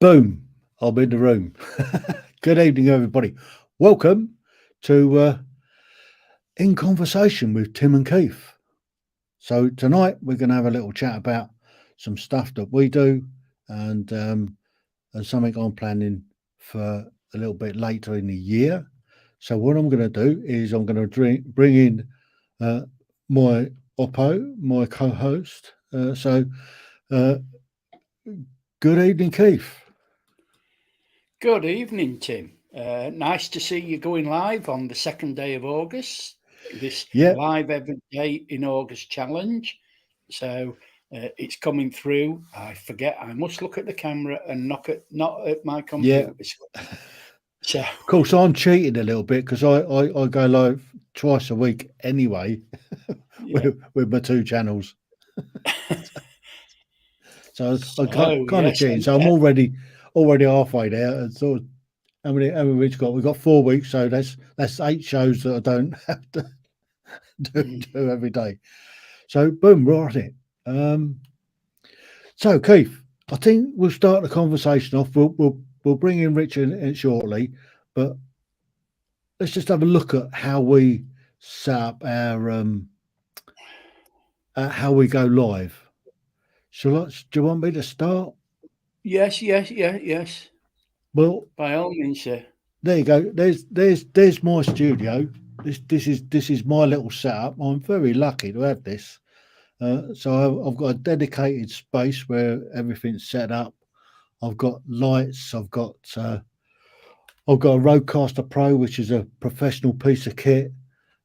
Boom, I'm in the room. Good evening, everybody. Welcome to In Conversation with Tim and Keith. So, tonight we're going to have a little chat about some stuff that we do and something I'm planning for a little bit later in the year. So, what I'm going to do is I'm going to bring in uh, my Oppo, my co host. Uh, Good evening, Keith. Good evening, Tim. Nice to see you going live on the second day of August, this Yeah, live every day in August challenge. So it's coming through. I forget, I must look at the camera and not at my yeah. computer screen. So, Of course, I'm cheating a little bit because I go live twice a week anyway yeah. with my two channels. So I So, kind of yes, cheating. So I'm already halfway there. And sort of how many weeks got? We've got 4 weeks, so that's 8 shows that I don't have to do every day. So boom, we're at it. Um, so Keith, I think we'll start the conversation off. We'll bring in Richard in shortly, but let's just have a look at how we set up our how we go live. Do you want me to start? yes. Well, By all means, sir. there you go. There's my studio. This is my little setup. I'm very lucky to have this. So I've got a dedicated space where everything's set up. I've got lights. I've got a Rodecaster Pro, which is a professional piece of kit.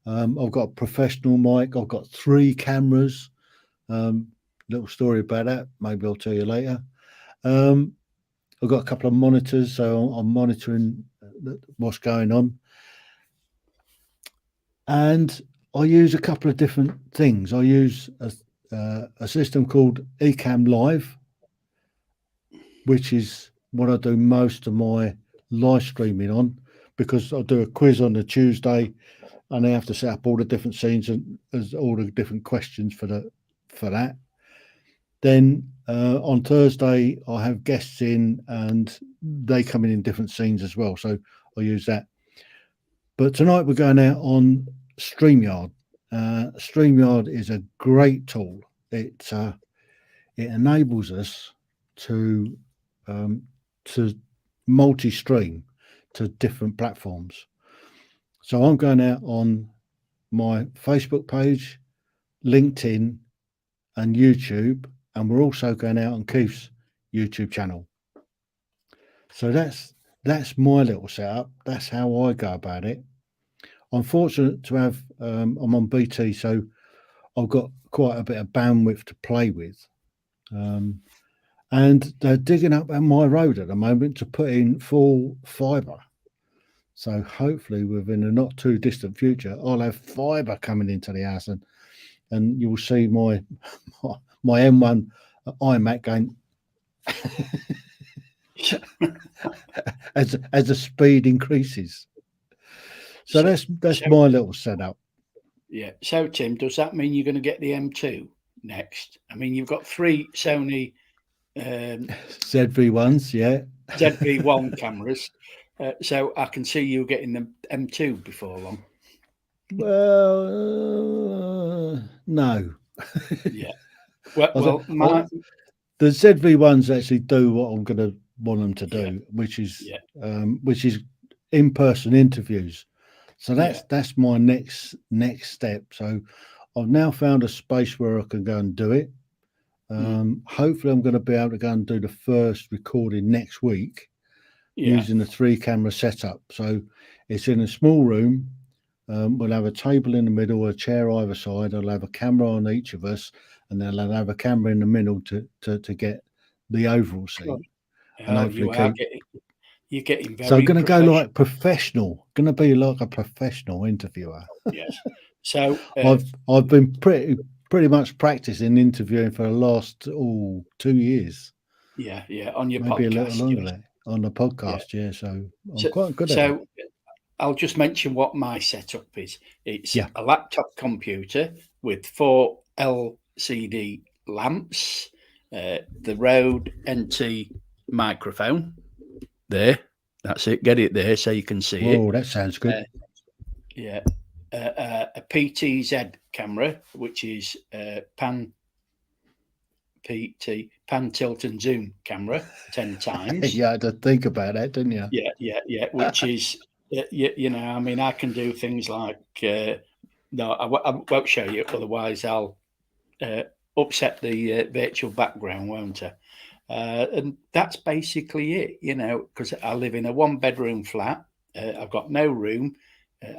I've got a professional mic. I've got 3 cameras. Um, Little story about that. Maybe I'll tell you later. Um, I've got a couple of monitors, so I'm monitoring what's going on. And I use a couple of different things. I use a system called Ecamm Live, which is what I do most of my live streaming on, because I do a quiz on the Tuesday, and I have to set up all the different scenes and as all the different questions for that. Then on Thursday, I have guests in and they come in different scenes as well. So I use that. But tonight we're going out on StreamYard. StreamYard is a great tool. It enables us to um, to multi-stream to different platforms. So I'm going out on my Facebook page, LinkedIn, and YouTube, and we're also going out on Keith's YouTube channel. So that's my little setup. That's how I go about it. I'm fortunate to have I'm on BT, so I've got quite a bit of bandwidth to play with. Um, and they're digging up my road at the moment to put in full fibre. So hopefully within a not too distant future, I'll have fibre coming into the house, and you will see my M1 iMac going as the speed increases. So So, that's so, my little setup. yeah. So, Tim, does that mean you're going to get the M2 next? I mean, you've got 3 Sony ZV1s, yeah. ZV-1 cameras, so I can see you getting the M2 before long. Well, no. Yeah. Well, I said, well, my the ZV1s actually do what I'm going to want them to yeah, do, yeah, which is in-person interviews. So yeah, that's my next step. So I've now found a space where I can go and do it. mm, Hopefully, I'm going to be able to go and do the first recording next week yeah. using the 3 camera setup. So it's in a small room. We'll have a table in the middle, a chair either side. I'll have a camera on each of us, and then I'll have a camera in the middle to get the overall God. scene and Oh, hopefully you are keep. getting So I'm very going to go professional. like professional. Going to be like a professional interviewer. Yes. So, I've been pretty much practicing interviewing for the last 2 years, yeah, on your maybe a little podcast, longer yes, than on the yeah. podcast. Yeah, so I'm So, quite good at it. so I'll just mention what my setup is. It's Yeah, a laptop computer with 4 LCD lamps, the Rode NT microphone there. That's it. Get it there so you can see it. Oh, that sounds good. Yeah. A PTZ camera, which is pan tilt and zoom camera 10 times. You had to think about that, didn't you? Yeah. Which is, you know, I mean, I can do things like, no, I won't show you, otherwise I'll upset the virtual background, won't I? And that's basically it, you know, because I live in a 1-bedroom flat. I've got no room.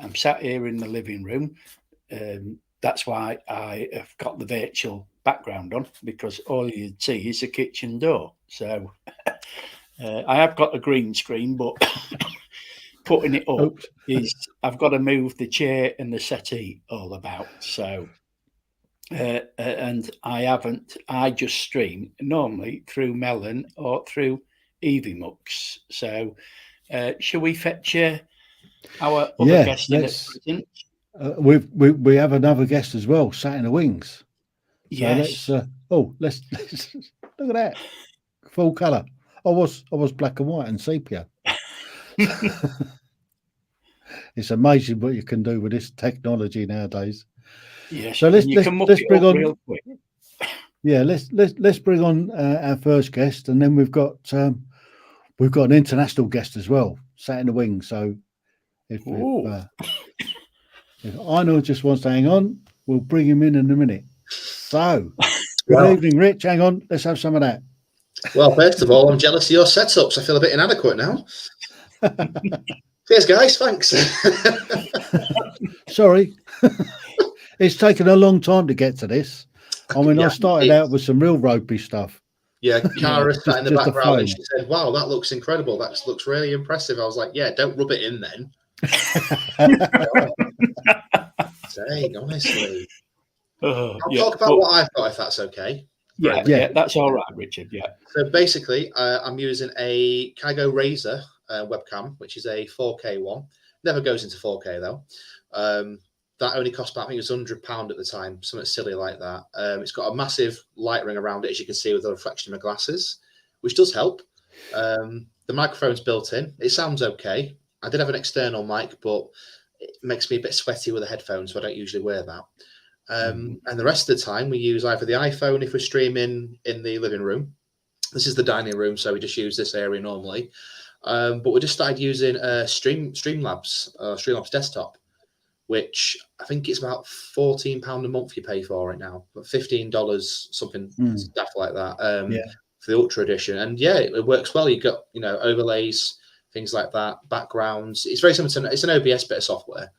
I'm sat here in the living room. That's why I have got the virtual background on, because all you'd see is the kitchen door. So I have got a green screen, but putting it up is, I've got to move the chair and the settee all about. So, and I just stream normally through Melon or through Eaglevp. So, shall we fetch our other guest in at present? We have another guest as well, sat in the wings. So yes. let's look at that, full colour. I was black and white and sepia. It's amazing what you can do with this technology nowadays. Yes. So let's bring on real quick. Yeah, let's bring on our first guest, and then we've got an international guest as well, sat in the wing. So if Ejnar just wants to hang on, we'll bring him in a minute. So, good evening, Rich. Hang on, let's have some of that. Well, first of all, I'm jealous of your setups. I feel a bit inadequate now. Cheers, guys. Thanks. Sorry, it's taken a long time to get to this. I mean, I started out with some real ropey stuff. Yeah, Cara sat in the background and she said, "Wow, that looks incredible. That looks really impressive." I was like, "Yeah, don't rub it in then." Dang, honestly. I'll talk about what I've got, if that's okay. Yeah, that's all right, Richard. Yeah. So basically, I'm using a Kygo Razor webcam, which is a 4K one. Never goes into 4K though. That only cost about, I think it was £100 at the time, something silly like that. It's got a massive light ring around it, as you can see with the reflection of my glasses, which does help. The microphone's built in. It sounds okay. I did have an external mic, but it makes me a bit sweaty with the headphones, so I don't usually wear that. And the rest of the time, we use either the iPhone if we're streaming in the living room. This is the dining room, so we just use this area normally. But we just started using Streamlabs desktop, which I think it's about £14 a month you pay for it now, but $15, something stuff like that, for the Ultra Edition. And yeah, it works well. You've got, you know, overlays, things like that, backgrounds. It's very similar to, it's an OBS bit of software.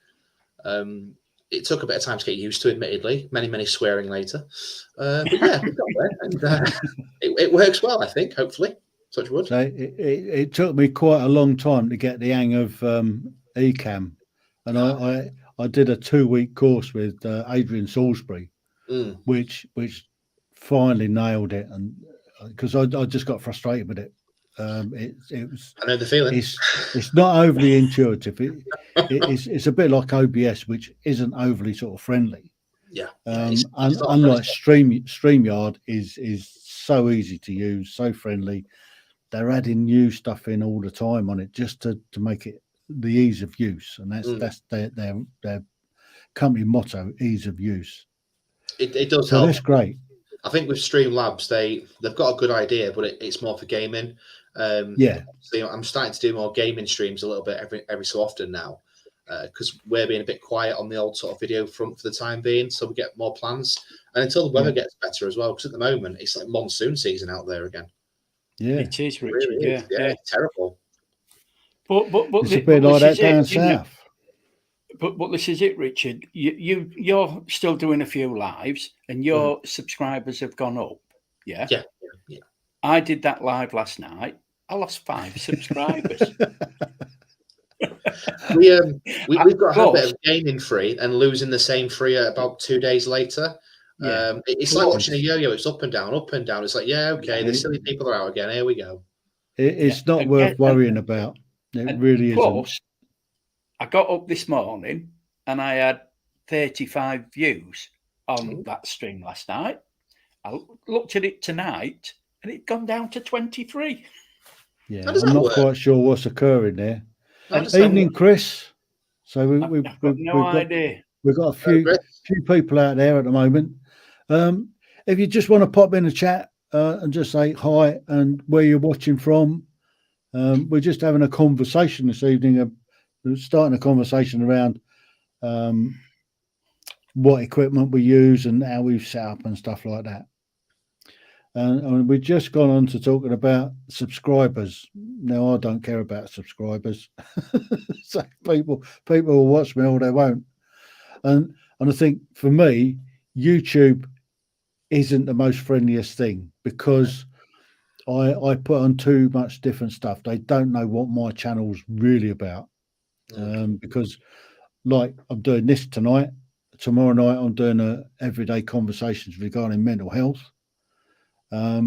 It took a bit of time to get used to, admittedly, many swearing later. But yeah, we got there, and it works well, I think, hopefully. Touch wood. So it took me quite a long time to get the hang of Ecamm. And I did a 2-week course with Adrian Salisbury, which finally nailed it, and because I just got frustrated with it. It was. I know the feeling. It's not overly intuitive. It's a bit like OBS, which isn't overly sort of friendly. Yeah. Unlike StreamYard is so easy to use, so friendly. They're adding new stuff in all the time on it just to make it the ease of use, and that's their company motto: ease of use. It does so help. That's great. I think with Streamlabs they've got a good idea, but it's more for gaming. So I'm starting to do more gaming streams a little bit every so often now, because we're being a bit quiet on the old sort of video front for the time being, so we get more plans, and until the weather gets better as well, because at the moment it's like monsoon season out there again. Yeah, it is, Richard. It really is. Yeah, it's terrible. But it's a bit like that down south. But this is it, Richard. You're still doing a few lives, and your subscribers have gone up. Yeah. I did that live last night. I lost 5 subscribers. We've got a habit of gaining free and losing the same free about 2 days later. It's like watching a yo-yo. It's up and down, up and down. It's like, yeah, okay, the silly people are out again. Here we go. It's not worth worrying about. It really isn't. I got up this morning and I had 35 views on that stream last night. I looked at it tonight and it'd gone down to 23. Yeah, How does I'm that not work? quite sure what's occurring there. How does that Evening, work? Chris. So I've got no idea. we've got a Oh, great. few people out there at the moment. If you just want to pop in a chat and just say hi and where you're watching from, we're just having a conversation this evening. Starting a conversation around what equipment we use and how we've set up and stuff like that. And we've just gone on to talking about subscribers. Now, I don't care about subscribers. So people will watch me or they won't. And I think for me, YouTube isn't the most friendliest thing because I put on too much different stuff. They don't know what my channel's really about. Because like I'm doing this tonight, tomorrow night I'm doing a everyday conversations regarding mental health. I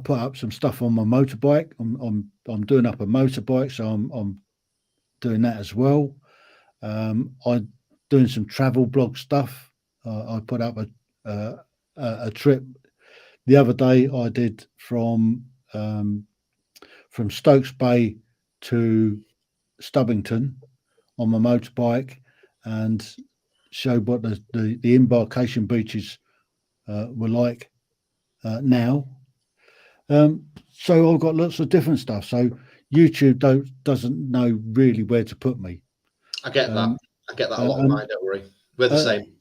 put up some stuff on my motorbike. I'm doing up a motorbike, so I'm doing that as well. I'm doing some travel blog stuff. I put up a trip the other day. I did from Stokes Bay to Stubbington on my motorbike, and showed what the embarkation beaches were like now. So I've got lots of different stuff. So YouTube doesn't know really where to put me. I get that. I get that a lot of and- mine. Don't worry. We're the same.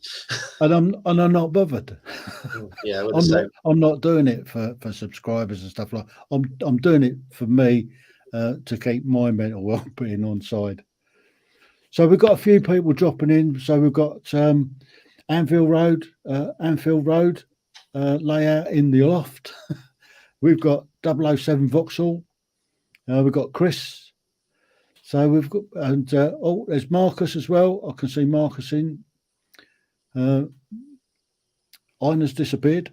and I'm not bothered. Yeah, we're the same. I'm not doing it for subscribers and stuff like. I'm doing it for me to keep my mental well-being on side. So we've got a few people dropping in. So we've got Anfield Road layout in the loft. We've got 007 Vauxhall. We've got Chris. So we've got, and there's Marcus as well. I can see Marcus in. Ejnar's disappeared.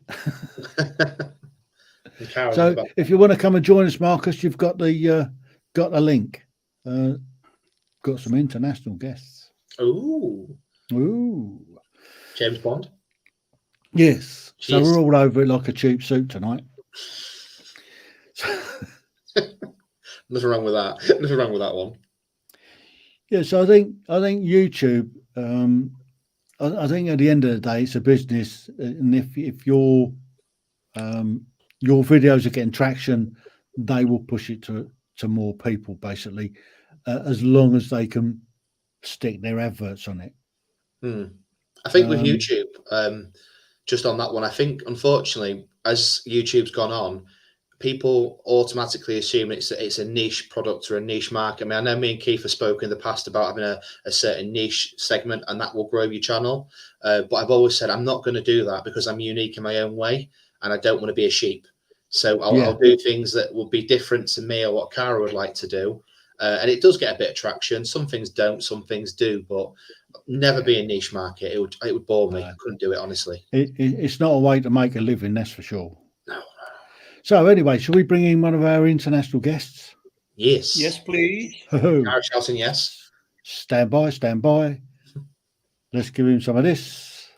So if you want to come and join us, Marcus, you've got the link. Got some international guests. Ooh. James Bond. Yes. Jeez. So we're all over it like a cheap suit tonight. Nothing wrong with that. Nothing wrong with that one. Yeah. So I think YouTube. I think at the end of the day, it's a business, and if your videos are getting traction, they will push it to more people, basically, as long as they can stick their adverts on it. I think with YouTube, just on that one, I think unfortunately, as YouTube's gone on, people automatically assume it's a niche product or a niche market. I mean, I know me and Keith have spoken in the past about having a certain niche segment and that will grow your channel. But I've always said I'm not going to do that because I'm unique in my own way and I don't want to be a sheep. So I'll do things that will be different to me or what Cara would like to do. And it does get a bit of traction. Some things don't, some things do, but never be a niche market. It would bore me. I couldn't do it, honestly. It's not a way to make a living, that's for sure. No. So anyway, shall we bring in one of our international guests? Yes. Yes, please. Cara shouting yes. Stand by. Let's give him some of this.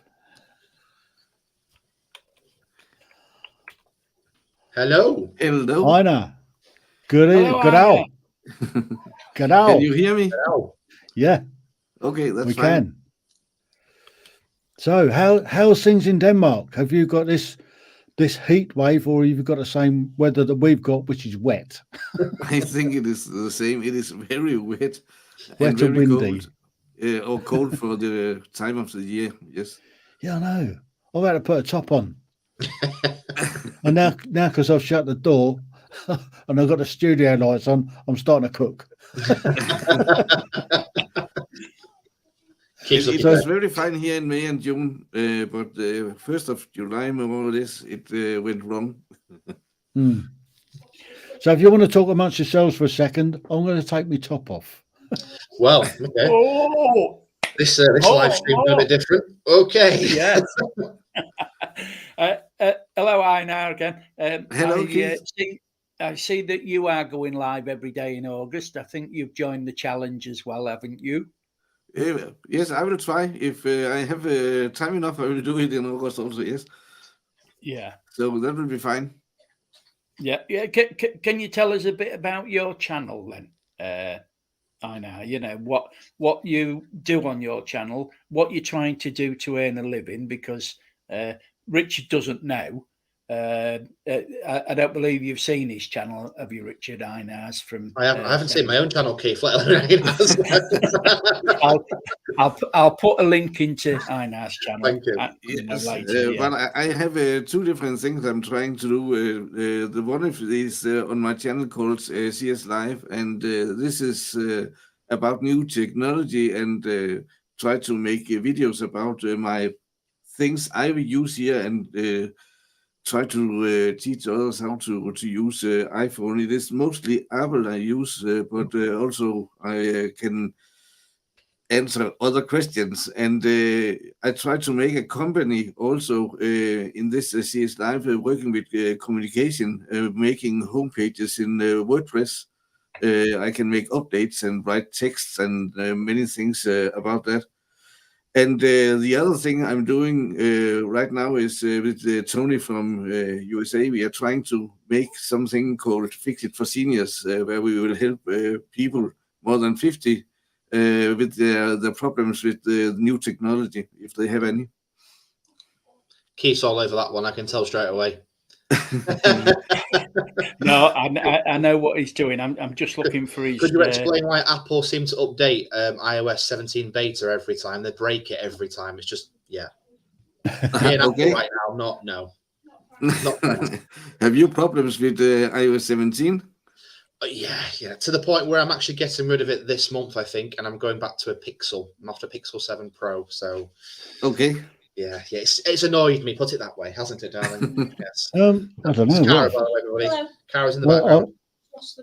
Hello. Ejnar. Good Hello, Can you hear me? Hello. Yeah. Okay, that's we fine. can. So how's things in Denmark? Have you got this heat wave, or have you got the same weather that we've got, which is wet? I think it is the same. It is very wet Wet and very and windy. cold. Or cold for the time of the year. Yes. Yeah, I know. I've had to put a top on. And now because I've shut the door and I've got the studio lights on, I'm starting to cook. It was very fine here in May and June, but 1st of July, more or less, it went wrong. So if you want to talk amongst yourselves for a second, I'm going to take my top off. Well, okay. Oh, This live stream is a bit different. Okay. yes. Hello, Ejnar again. Hello, Keith. I see that you are going live every day in August. I think you've joined the challenge as well, haven't you? Yes, I will try. If I have time enough, I will do it in August also, yes. Yeah. So that will be fine. Yeah. Can you tell us a bit about your channel then? Ejnar, you know what you do on your channel, what you're trying to do to earn a living, because Richard doesn't know. I don't believe you've seen his channel, have you, Richard? Ejnar's from. I haven't seen my own channel, Keith. Let alone Ejnar's. I'll put a link into Ejnar's channel. Thank you. Yes, Later, but I have two different things I'm trying to do. The one is on my channel called CS Live, and this is about new technology and try to make videos about my things I use here and try to teach others how to use iPhone. It is mostly Apple I use, but also I can answer other questions. And I try to make a company also in this CS Live, working with communication, making homepages in WordPress. I can make updates and write texts and many things about that. And the other thing I'm doing right now is with Tony from USA. We are trying to make something called Fix It for Seniors, where we will help people more than 50 with the problems with the new technology, if they have any. Keith's all over that one. I can tell straight away. No, I know what he's doing. I'm just looking for his. Could you explain why Apple seems to update iOS 17 beta every time? They break it every time. It's just okay. Apple right now, not Have you problems with iOS 17? Yeah. To the point where I'm actually getting rid of it this month, I think, and I'm going back to a Pixel. I'm off to Pixel 7 Pro. So. Okay. Yeah, it's annoyed me. Put it that way, hasn't it, darling? Yes. I don't know. It's Cara, by the way, everybody. Hello. Cara's in the background.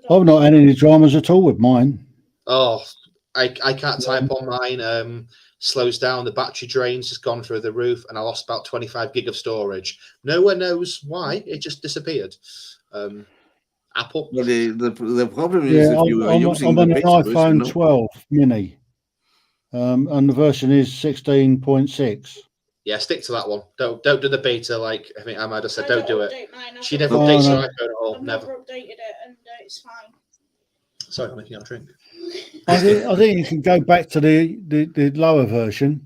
I've not had any dramas at all with mine. Oh, I can't type on mine. Slows down. The battery drain's just gone through the roof, and I lost about 25 gig of storage. No one knows why. It just disappeared. Apple. Well, the problem is if you are using I'm on an iPhone 12 mini, and the version is 16.6. Yeah, stick to that one. Don't do the beta like I think Ahmad said. Don't do it. She never Oh, updates no. her iPhone at all. I've Never. never updated it, and it's fine. Sorry, I'm making you a drink. I think you can go back to the lower version.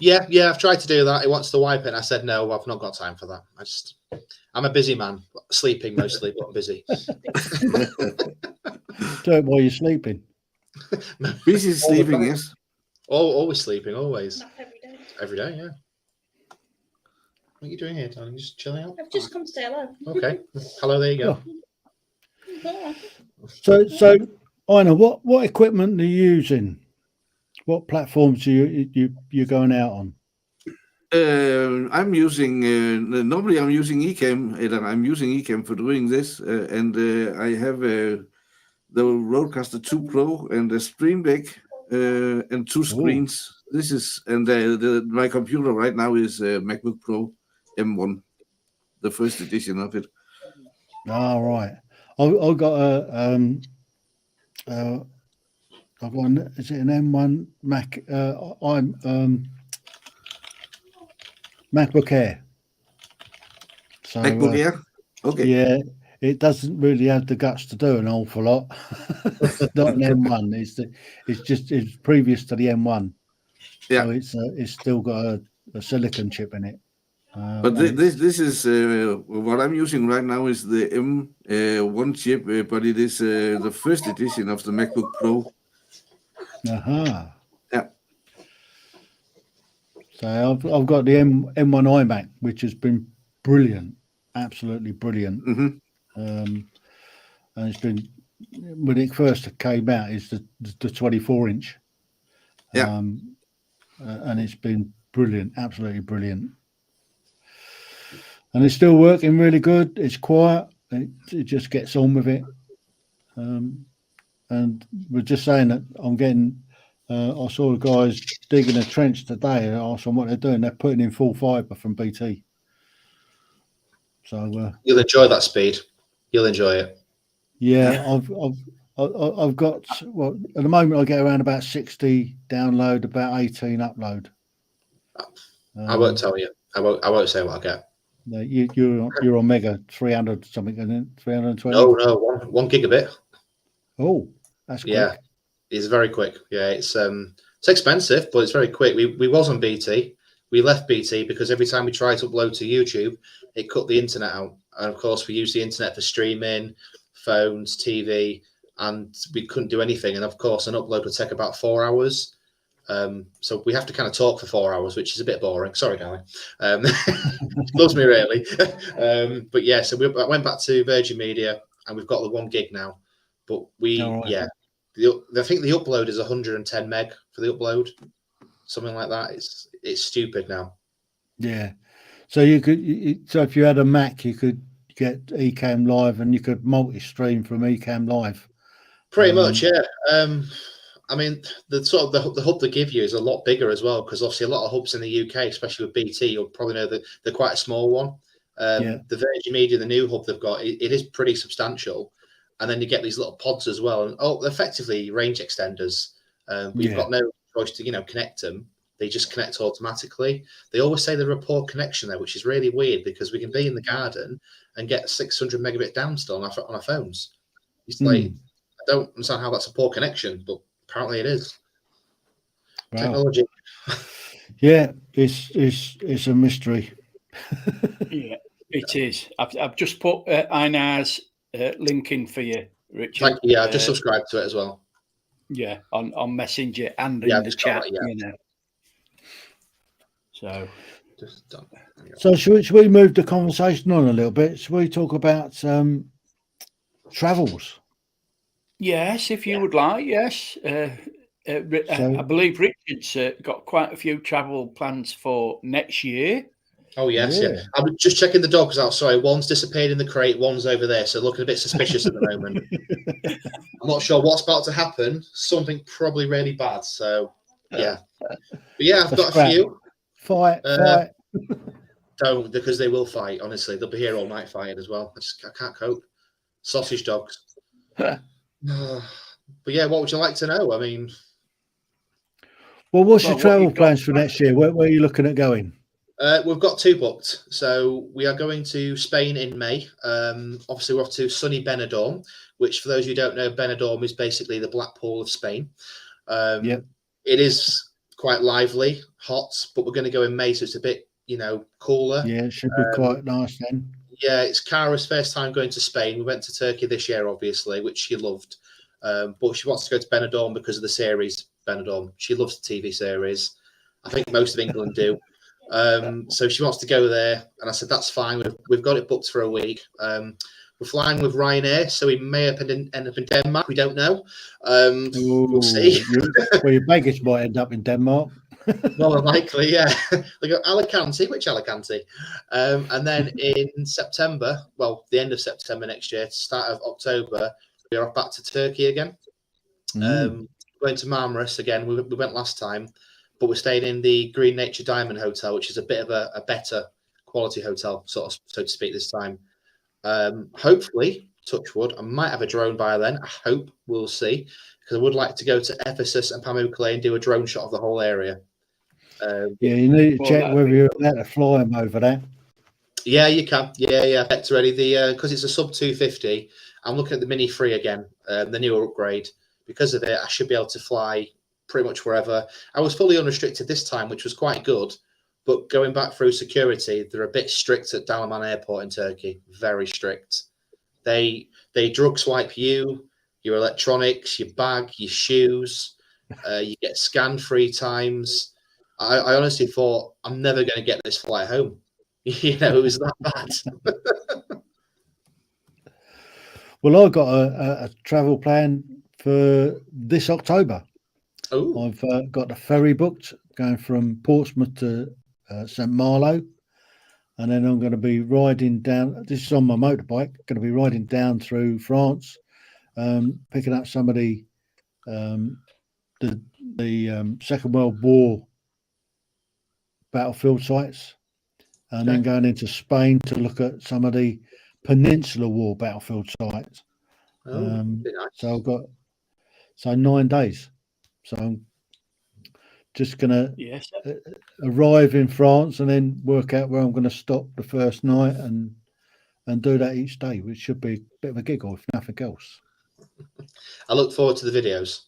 Yeah, I've tried to do that. He wants to wipe it, and I said no. I've not got time for that. I'm a busy man, sleeping mostly, but I'm busy. Do it while you're sleeping. busy sleeping, yes. Always sleeping, always. Not every day. Every day, yeah. What are you doing here, darling? Just chilling out? I've just come to say hello. Okay. Hello, there you go. Yeah. So Ejnar, what equipment are you using? What platforms are you're going out on? I'm using normally I'm using Ecamm, and I'm using Ecamm for doing this, and I have the Rodecaster 2 Pro and the Stream Deck and two screens. This is my computer right now is MacBook Pro M1, the first edition of it. Oh, right. I've got I've got is it an M1 Mac? I'm MacBook Air. So MacBook Air. Okay. yeah, it doesn't really have the guts to do an awful lot. Not an M1. It's previous to the M1. Yeah. So it's still got a silicon chip in it. But this is what I'm using right now is the M1 chip, but it is the first edition of the MacBook Pro. Yeah. So I've got the M1 iMac, which has been brilliant, absolutely brilliant. Mm-hmm. And it's been when it first came out, it's the 24-inch. Yeah. And it's been brilliant, absolutely brilliant. And it's still working really good. It's quiet. It just gets on with it. And we're just saying that I'm getting. I saw the guys digging a trench today, and I asked them what they're doing. They're putting in full fibre from BT. So you'll enjoy that speed. You'll enjoy it. Yeah, I've got at the moment I get around about 60 download, about 18 upload. I won't tell you. I won't say what I get. No, you're on Mega 300 something, and then 320. No, one gigabit. Oh, that's quick. Yeah, it's very quick. Yeah, it's expensive, but it's very quick. We was on BT. We left BT because every time we tried to upload to YouTube, it cut the internet out. And of course, we use the internet for streaming, phones, TV, and we couldn't do anything. And of course, an upload would take about 4 hours. So we have to kind of talk for 4 hours, which is a bit boring. Sorry, darling. Loves me really. But yeah, so I went back to Virgin Media, and we've got the 1 gig now. But I think the upload is 110 meg for the upload, something like that. It's stupid now. Yeah. So you could, so if you had a Mac, you could get Ecamm Live, and you could multi-stream from Ecamm Live. Pretty much, yeah. I mean, the hub they give you is a lot bigger as well, because obviously a lot of hubs in the UK, especially with BT, you'll probably know that they're quite a small one. The Virgin Media, the new hub they've got, it is pretty substantial. And then you get these little pods as well, and effectively range extenders. But you've got no choice to connect them. They just connect automatically. They always say they're a poor connection there, which is really weird, because we can be in the garden and get 600 megabit down still on our phones. It's like, I don't understand how that's a poor connection, but apparently it is. Wow. Technology. Yeah, it's a mystery. Yeah, it is. I've just put Ejnar's link in for you, Richard. Thank you. Yeah, I've just subscribed to it as well. Yeah, on Messenger and in the chat. So, just done. So should we move the conversation on a little bit? Should we talk about travels? Yes, if you would like. Yes, I believe Richard's got quite a few travel plans for next year. Oh yes, yeah. I'm just checking the dogs out. Sorry, one's disappeared in the crate, one's over there, so looking a bit suspicious at the moment. I'm not sure what's about to happen. Something probably really bad. So yeah, but yeah, I've got a few. Fight. Don't, because they will fight. Honestly, they'll be here all night fighting as well. I can't cope. Sausage dogs. But yeah, what would you like to know? I mean, well, what's your travel plans for next year? Where are you looking at going? We've got 2 booked. So we are going to Spain in May. Obviously, we're off to sunny Benidorm, which, for those who don't know, Benidorm is basically the Blackpool of Spain. It is quite lively, hot, but we're going to go in May, so it's a bit, cooler. Yeah, it should be quite nice then. Yeah, it's Cara's first time going to Spain. We went to Turkey this year, obviously, which she loved. But she wants to go to Benidorm because of the series Benidorm. She loves the TV series. I think most of England do. So she wants to go there, and I said that's fine. We've got it booked for a week. We're flying with Ryanair, so we may end up in Denmark. We don't know. We'll see. Well, your baggage might end up in Denmark. More likely, yeah. They go Alicante. Which Alicante? And then in September, well, the end of September next year, start of October, we are back to Turkey again. Going to Marmaris again. We went last time, but we're staying in the Green Nature Diamond Hotel, which is a bit of a better quality hotel, so to speak, this time. Hopefully, touch wood, I might have a drone by then. I hope. We'll see, because I would like to go to Ephesus and Pamukkale and do a drone shot of the whole area. Yeah, you need to check whether you're allowed to fly them over there. Yeah, you can. Yeah. That's ready. Because it's a sub 250. I'm looking at the Mini 3 again, the newer upgrade. Because of it, I should be able to fly pretty much wherever. I was fully unrestricted this time, which was quite good. But going back through security, they're a bit strict at Dalaman Airport in Turkey. Very strict. They drug swipe you, your electronics, your bag, your shoes. You get scanned 3 times. I honestly thought, I'm never going to get this flight home. It was that bad. Well, I've got a travel plan for this October. Oh, I've got the ferry booked going from Portsmouth to St. Malo, and then I'm going to be riding down. This is on my motorbike. Going to be riding down through France, picking up some of the Second World War battlefield sites, and then going into Spain to look at some of the Peninsular War battlefield sites. nice. So I've got 9 days. So I'm just gonna Yes. arrive in France and then work out where I'm going to stop the first night and do that each day, which should be a bit of a giggle if nothing else. I look forward to the videos.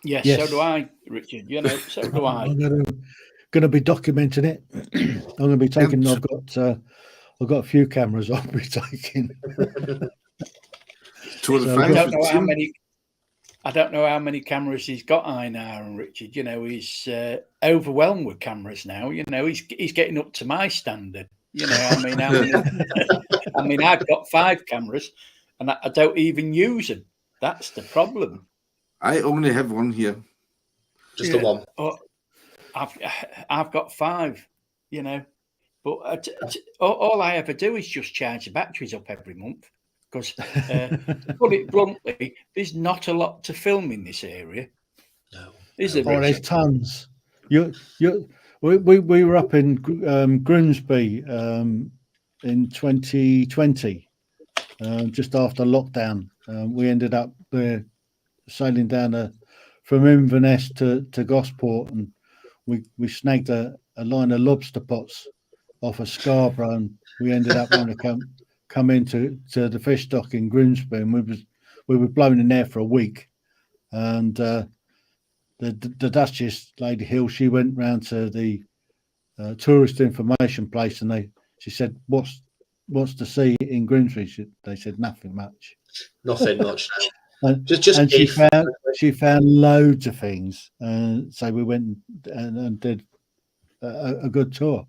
Yes, Yes. so do I, Richard. You know, so do I. I'm going to be documenting it. I'm going to be taking. I've got a few cameras I'll be taking. Tour de So France I don't with know how Tim. many. I don't know how many cameras he's got, Ejnar and Richard. You know, he's overwhelmed with cameras now. You know, he's getting up to my standard. You know, I mean, I mean, I've got 5 cameras, and I don't even use them. That's the problem. I only have one here. Just the one. Oh, I've got 5. You know, but all I ever do is just charge the batteries up every month. Because, put it bluntly, there's not a lot to film in this area. No. Is there? Oh, there's Richard? tons. We were up in Grimsby in 2020, just after lockdown. We ended up sailing down from Inverness to Gosport, and we snagged a line of lobster pots off of Scarborough, and we ended up having to come into the fish stock in Grimsby, and we were blown in there for a week. And the Duchess, Lady Hill, she went round to the tourist information place, and she said, "What's to see in Grimsby?" They said nothing much. Nothing much now. And, Just and beef. she found loads of things, so we went and did a good tour.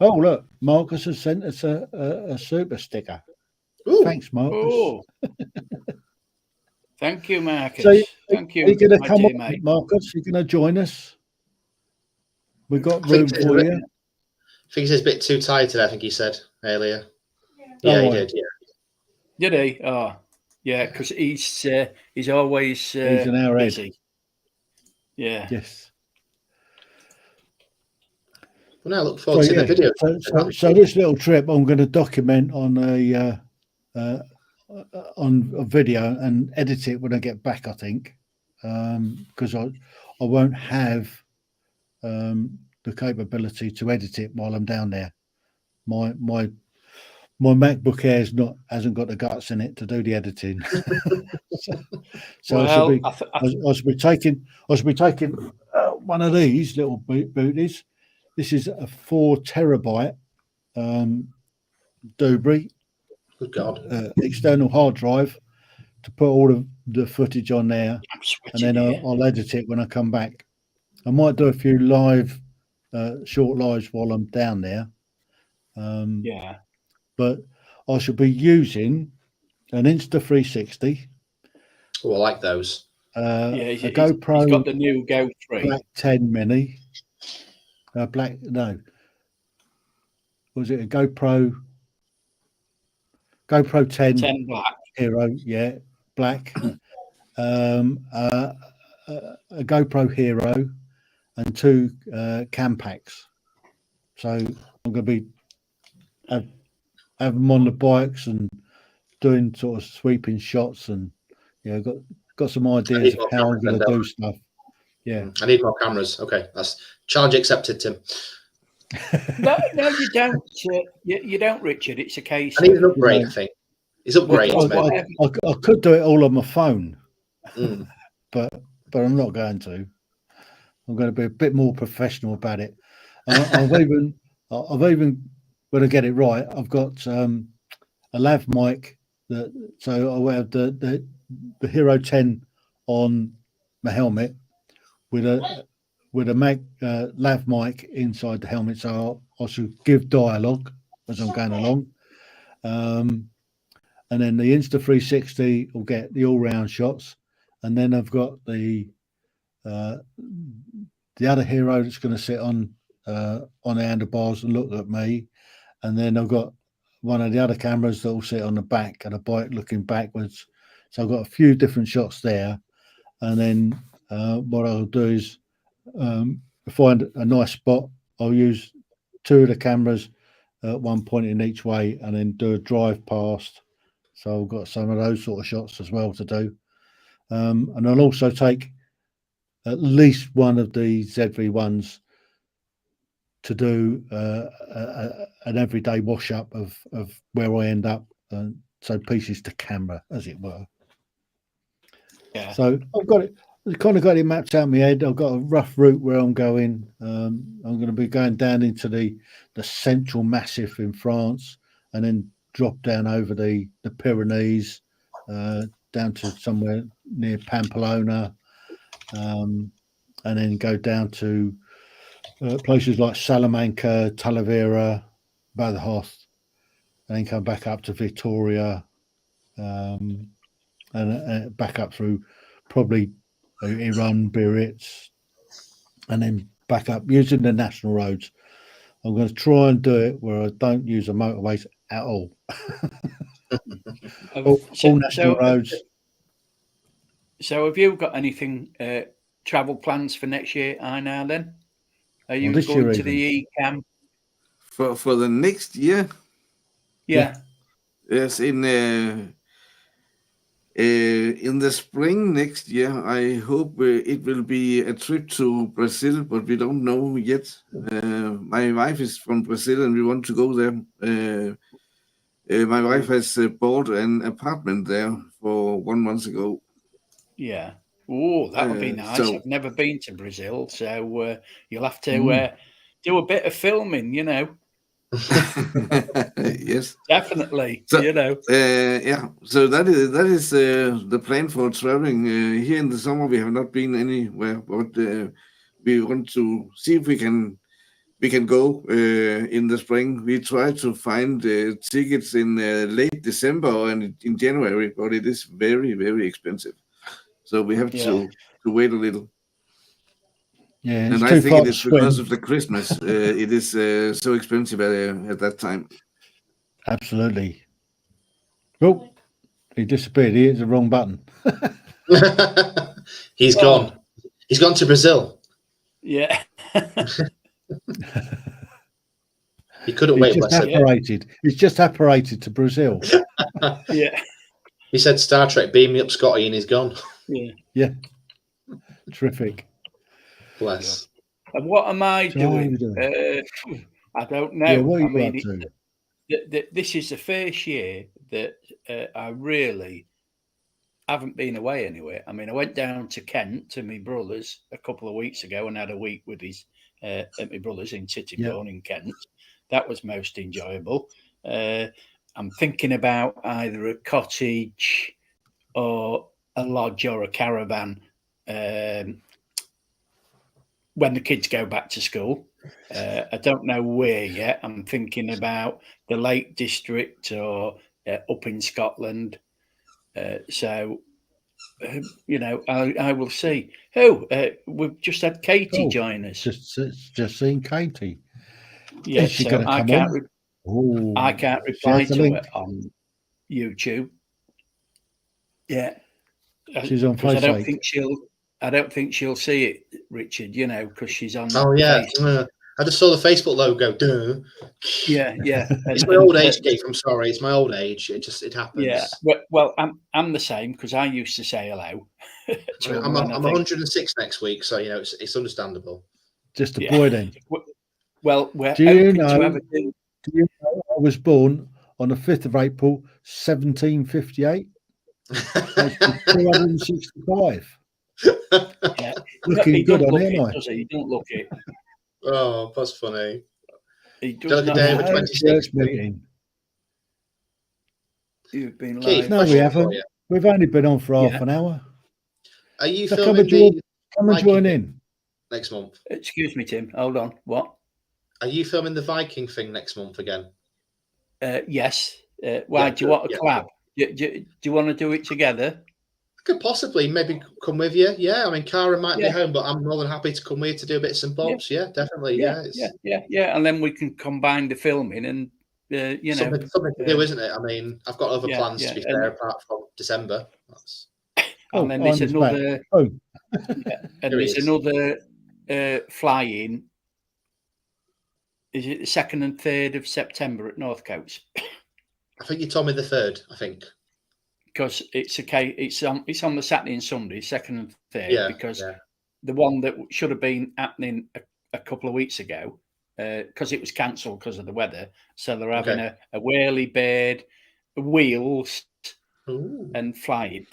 Oh, look, Marcus has sent us a super sticker. Ooh. Thanks, Marcus. Oh, thank you, Marcus. So Thank you. Are you going to my come dear on, mate. Marcus? You're going to join us? We've got I think room so, for isn't you. I think he says a bit too tired today, I think he said earlier. Yeah. Yeah, he Oh, did. Yeah. Did he? Oh, yeah, because he's always He's an hour ahead. busy. Yeah. Yes. Well, now I look forward to the video. So this little trip, I'm going to document on a video and edit it when I get back, I think, because I won't have the capability to edit it while I'm down there. My MacBook Air hasn't got the guts in it to do the editing. so Well, I should be taking one of these little booties. This is a 4 terabyte Dubry Good God. external hard drive to put all of the footage on there, I'm and sweating then here. I'll edit it when I come back. I might do a few short lives while I'm down there. Yeah. But I should be using an Insta360. Oh, I like those. Yeah, A he's GoPro got the new Go 3. Black 10 Mini. Was it a GoPro 10 10 black. Hero? Yeah, black. A GoPro Hero and 2 cam packs. So I'm going to be have them on the bikes and doing sort of sweeping shots, and got some ideas of how I'm going to do stuff. Yeah, I need more cameras. Okay, that's challenge accepted, Tim. No, you don't. You don't, Richard. It's a case. I need an upgrade. I think it's upgrades, maybe. I could do it all on my phone, Mm. but I'm not going to. I'm going to be a bit more professional about it. I've even when I get it right, I've got a lav mic so I will have the Hero 10 on my helmet with a lav mic inside the helmet, so I should give dialogue as I'm going along. And then the Insta360 will get the all-round shots, and then I've got the other Hero that's going to sit on the handlebars and look at me, and then I've got one of the other cameras that will sit on the back of the bike looking backwards. So I've got a few different shots there, and then what I'll do is find a nice spot. I'll use 2 of the cameras at one point in each way, and then do a drive past. So I've got some of those sort of shots as well to do. And I'll also take at least one of the ZV1s to do an everyday wash up of where I end up, so pieces to camera, as it were. Yeah. So I've got it. I've kind of got it mapped out in my head. I've got a rough route where I'm going. I'm going to be going down into the Central Massif in France, and then drop down over the Pyrenees, down to somewhere near Pamplona, and then go down to places like Salamanca, Talavera, Badajoz, and then come back up to Victoria, and back up through probably Iran, Biarritz, and then back up using the national roads. I'm going to try and do it where I don't use the motorways at all. all national roads. So have you got anything travel plans for next year, Ejnar, then? Are you going to the ECAM? For the next year? Yeah. Yes, in the spring next year, I hope it will be a trip to Brazil, but we don't know yet. My wife is from Brazil and we want to go there. My wife has bought an apartment there for 1 month ago. Yeah. Oh, that would be nice. I've never been to Brazil, so you'll have to do a bit of filming, you know. Yes, definitely. So, you know, yeah. So that is the plan for traveling. Here in the summer, we have not been anywhere, but we want to see if we can go in the spring. We try to find tickets in late December and in January, but it is very, very expensive. So we have to wait a little. Yeah, and I think it is because of the Christmas. It is so expensive at that time. Absolutely. Oh, he disappeared. He hit the wrong button. He's gone. He's gone to Brazil. Yeah. He couldn't wait. Just apparated. He's just apparated to Brazil. Yeah. He said, "Star Trek, beam me up, Scotty," and he's gone. Yeah. Yeah. Terrific. Bless. And what am I doing? I don't know. Yeah, what are you I up mean, to? this is the first year that I really haven't been away anywhere. I mean, I went down to Kent to my brother's a couple of weeks ago and had a week with his at my brother's in Tittingbourne in Kent. That was most enjoyable. I'm thinking about either a cottage or a lodge or a caravan when the kids go back to school. I don't know where yet. I'm thinking about the Lake District or up in Scotland. So, you know, I will see. We've just had Katie join us. Just seen Katie. Yeah, Is she so going to come on? I can't reply to it on YouTube. Yeah, she's on Facebook. I don't think she'll see it, Richard. You know, because she's on. Oh yeah, I just saw the Facebook logo. Duh. Yeah. It's my old age, Dave. I'm sorry, it's my old age. It happens. Yeah. Well, I'm the same because I used to say hello. I'm 106 next week, so you know it's understandable. Just a boy then. Well, we're do you know? Do you know I was born on the 5th of April, 1758. 265. Yeah. Looking good on here, does he? You don't look it. Oh, that's funny. He does not. Day 26 meeting. You've been Keith, live. No, we haven't. We've only been on for half an hour. Are you so filming come and join in next month? Excuse me, Tim. Hold on. What? Are you filming the Viking thing next month again? Yes. Why? Do you want a collab? Do you want to do it together? I could possibly maybe come with you. Yeah, I mean, Cara might be home, but I'm more than happy to come with you to do bits and bobs. Yeah, definitely. Yeah, and then we can combine the filming and you know, something to do, isn't it? I mean, I've got other plans to be fair, apart from December. And then there's another. And there's another fly-in. Is it the 2nd and 3rd of September at Northcotes? I think you told me the 3rd. I think because it's on the Saturday and Sunday, 2nd and 3rd. the one that should have been happening a couple of weeks ago, because it was cancelled because of the weather. So they're having a whirly bird, wheels, and flying.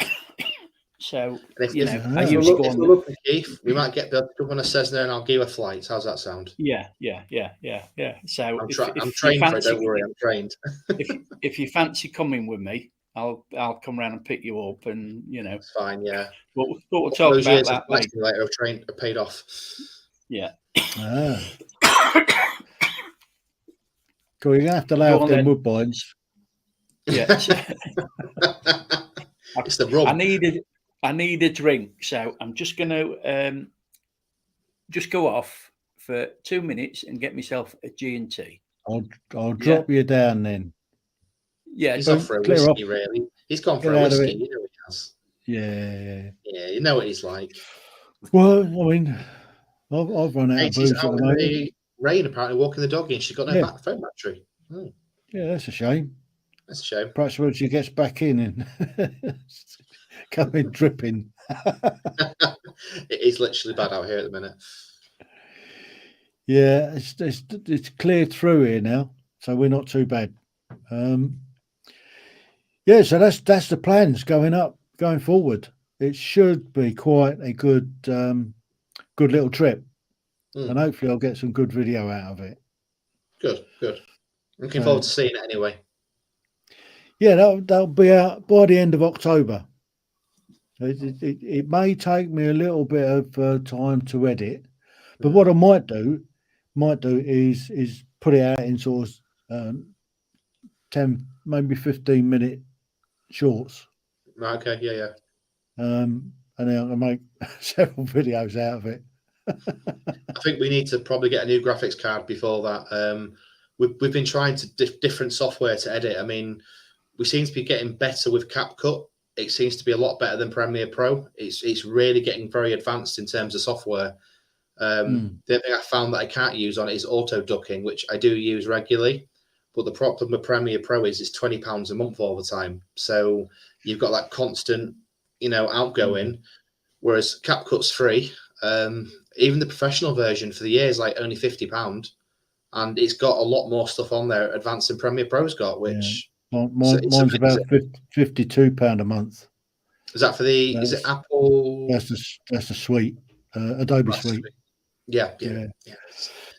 So, If, you if, know, if I we're used to look- go if on we're the, looking, Keith, we might get the one of Cessna and Algiwa flights. How's that sound? yeah. So I'm if trained you for it. fancy, Don't worry, I'm trained. if you fancy coming with me, I'll come round and pick you up, and you know, It's fine. Yeah. we'll All talk those about years of that flight later. simulator have paid off. Yeah. Ah. Cool, you're gonna have to lay Go off on them then. woodbines. Yeah. It's the rum. I need a drink, so I'm just going to just go off for 2 minutes and get myself a G&T. I'll drop you down then. Yeah, He's so off for a clear whiskey, off. really. He's gone for Get a out of whiskey. it. You know he has. Yeah. Yeah, you know what he's like. Well, I mean, I've run out of She's booze at out the in moment. the rain, apparently, walking the dog in. She's got no Yeah. phone battery. Oh, Yeah, that's a shame. that's a shame. Perhaps when she gets back in and coming dripping. It is literally bad out here at the minute. Yeah, it's cleared through here now, so we're not too bad. Yeah, so that's the plans going forward. It should be quite a good little trip, and hopefully I'll get some good video out of it. Good. Looking forward to seeing it anyway. Yeah, that'll be out by the end of October. It may take me a little bit of time to edit, but what I might do is put it out in sort of 10, maybe 15-minute shorts. Right, okay, yeah. And then I'll make several videos out of it. I think we need to probably get a new graphics card before that. We've been trying to different software to edit. I mean, we seem to be getting better with CapCut. It seems to be a lot better than Premiere Pro. It's really getting very advanced in terms of software. The other thing I found that I can't use on it is auto ducking, which I do use regularly. But the problem with Premiere Pro is it's £20 a month all the time. So you've got that constant, outgoing. Whereas CapCut's free. Even the professional version for the year is like only £50, and it's got a lot more stuff on there advanced than Premiere Pro's got. Which mine's about £52 a month. Is that for the? Is it Apple? That's the suite, Adobe Suite. Yeah.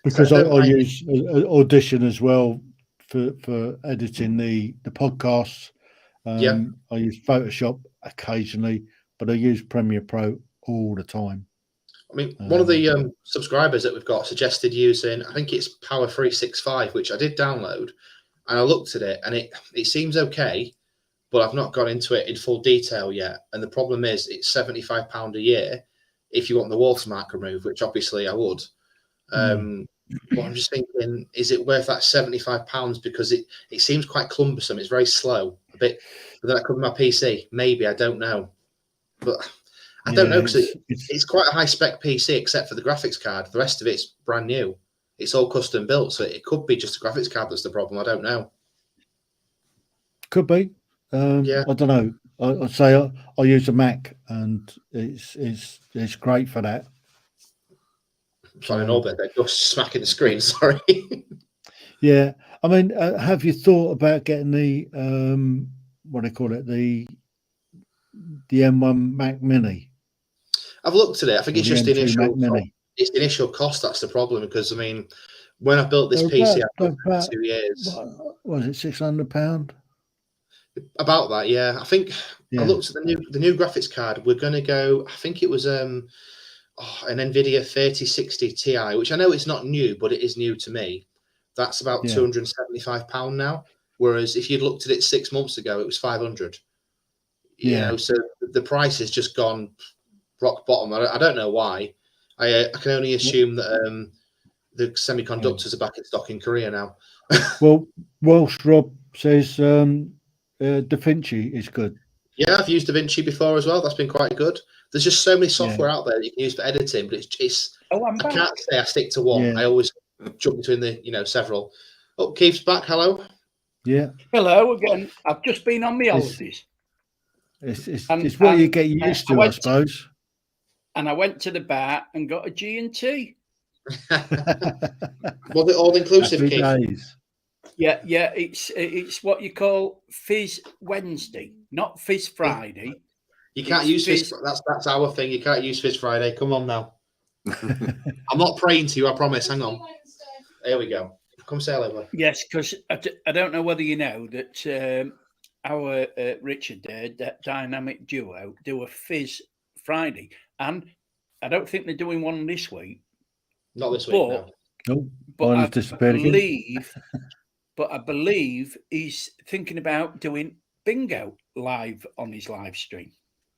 Because I use Audition as well for editing the podcasts. I use Photoshop occasionally, but I use Premiere Pro all the time. I mean, one of the subscribers that we've got suggested using, I think it's Power 365, which I did download, and I looked at it, and it seems okay, but I've not got into it in full detail yet. And the problem is, it's £75 a year if you want the watermark removed, which obviously I would. But I'm just thinking, is it worth that £75? Because it seems quite cumbersome. It's very slow, a bit. But then I could be my PC. Maybe, I don't know. But I don't know, because it's quite a high spec PC except for the graphics card. The rest of it's brand new. It's all custom built, so it could be just a graphics card that's the problem. I don't know. Could be. I don't know. I'd say I use a Mac, and it's great for that. Sorry, an orbit. They're just smacking the screen. Sorry. Yeah, I mean, have you thought about getting the what do they call it, the M1 Mac Mini? I've looked at it. I think it's just the initial. Mini. It's the initial cost that's the problem, because I mean, when I built this PC, I built it for 2 years. Was it £600? About that, yeah. I think I looked at the new graphics card. We're going to go. I think it was an NVIDIA 3060 Ti, which I know it's not new, but it is new to me. That's about £275 now. Whereas if you'd looked at it 6 months ago, it was 500. So the price has just gone rock bottom. I don't know why. I can only assume that the semiconductors are back in stock in Korea now. Well, Welsh Rob says DaVinci is good. Yeah, I've used DaVinci before as well. That's been quite good. There's just so many software out there that you can use for editing, but it's I can't say I stick to one. I always jump between the several. Oh, Keith's back. Hello. Yeah. Hello again. I've just been on my holidays. It's what you get used to, I suppose. and I went to the bar and got a G&T. Was it all inclusive, Happy Keith? days. Yeah, it's what you call Fizz Wednesday, not Fizz Friday. You can't It's use Fizz. Fizz- That's our thing. You can't use Fizz Friday. Come on now. I'm not praying to you. I promise. Hang on. There we go. Come say hello. Yes, because I don't know whether you know that our Richard there, that dynamic duo, do a Fizz Friday, and I don't think they're doing one this week. Not this week. But, No. Oh, but mine I has disappeared again. believe he's thinking about doing bingo live on his live stream.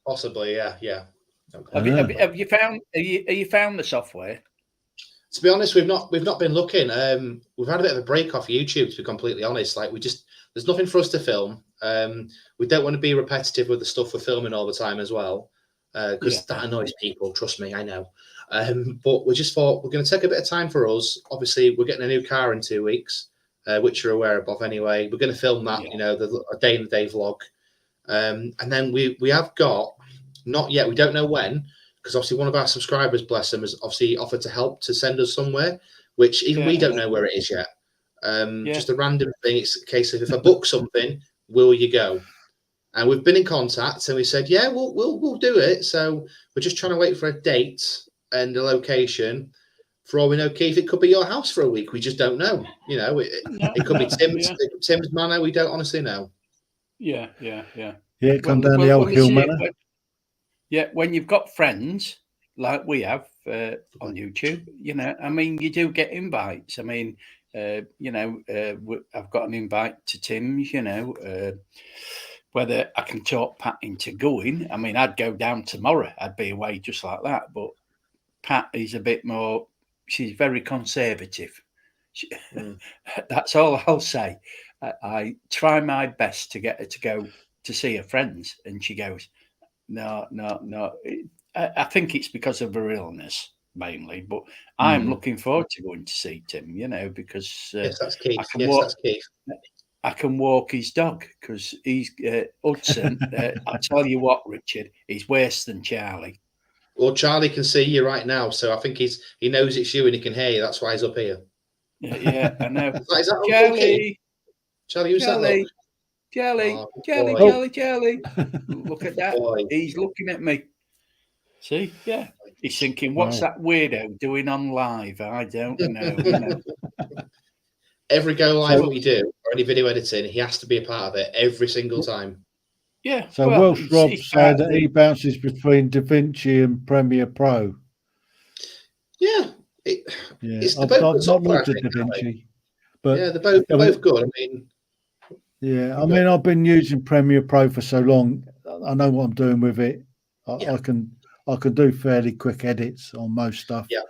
Possibly. Yeah. Okay. Have you found the software? To be honest, we've not been looking. We've had a bit of a break off YouTube, to be completely honest. Like there's nothing for us to film. We don't want to be repetitive with the stuff we're filming all the time as well, because that annoys people. Trust me, I know. But we just thought we're going to take a bit of time for us. Obviously, we're getting a new car in 2 weeks, which you're aware of anyway. We're going to film that, a day in the day vlog, and then we have got, not yet. We don't know when. Because obviously one of our subscribers, bless them, has obviously offered to help to send us somewhere, which even we don't know where it is yet. Just a random thing. It's a case of, if I book something, will you go? And we've been in contact, and we said, yeah, we'll do it. So we're just trying to wait for a date and a location. For all we know, Keith, it could be your house for a week. We just don't know. It could be Tim's manor. We don't honestly know. Yeah. Yeah, come down the old hill manor. Yeah, when you've got friends like we have on YouTube, I mean, you do get invites. I mean, I've got an invite to Tim's, whether I can talk Pat into going. I mean, I'd go down tomorrow. I'd be away just like that. But Pat is a bit more, she's very conservative. That's all I'll say. I try my best to get her to go to see her friends. And she goes, No. I think it's because of her illness mainly, but I'm looking forward to going to see Tim, because yes, that's Keith. that's Keith. I can walk his dog because he's Hudson. I tell you what, Richard, he's worse than Charlie. Well, Charlie can see you right now, so I think he knows it's you and he can hear you. That's why he's up here. Yeah, I know. Is that Charlie? Charlie, who's that? Look? Charlie. Look at that. Boy. He's looking at me. See? Yeah. He's thinking, what's that weirdo doing on live? I don't know. Every go live we do, or any video editing, he has to be a part of it every single time. Yeah. So Welsh Rob said that he bounces between DaVinci and Premiere Pro. Yeah. It's I've not looked at DaVinci. But yeah, they're both good. I mean, yeah, I mean, I've been using Premiere Pro for so long. I know what I'm doing with it. I can do fairly quick edits on most stuff. Yeah,